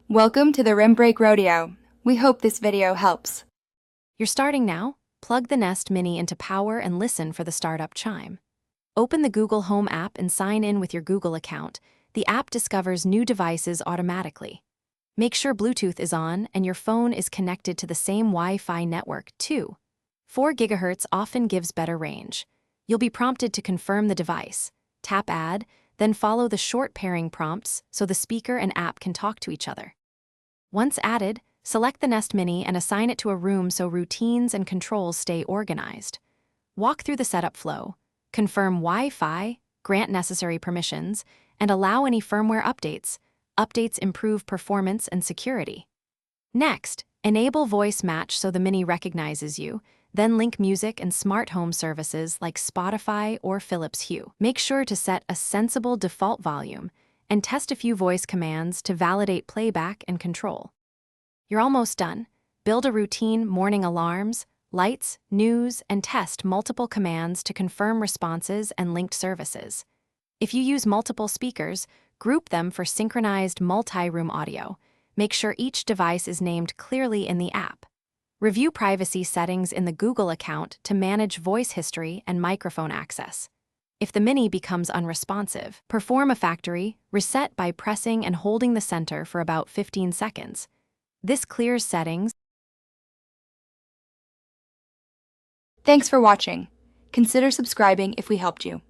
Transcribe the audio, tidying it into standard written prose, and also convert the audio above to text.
Welcome to the Rim Break Rodeo. We hope this video helps. You're starting now? Plug the Nest Mini into power and listen for the startup chime. Open the Google Home app and sign in with your Google account. The app discovers new devices automatically. Make sure Bluetooth is on and your phone is connected to the same Wi-Fi network, too. 4 GHz often gives better range. You'll be prompted to confirm the device. Tap Add, then follow the short pairing prompts so the speaker and app can talk to each other. Once added, select the Nest Mini and assign it to a room so routines and controls stay organized. Walk through the setup flow, confirm Wi-Fi, grant necessary permissions, and allow any firmware updates. Updates improve performance and security. Next, enable voice match so the Mini recognizes you, then link music and smart home services like Spotify or Philips Hue. Make sure to set a sensible default volume and test a few voice commands to validate playback and control. You're almost done. Build a routine, morning alarms, lights, news, and test multiple commands to confirm responses and linked services. If you use multiple speakers, group them for synchronized multi-room audio. Make sure each device is named clearly in the app. Review privacy settings in the Google account to manage voice history and microphone access. If the Mini becomes unresponsive, perform a factory reset by pressing and holding the center for about 15 seconds. This clears settings. Thanks for watching. Consider subscribing if we helped you.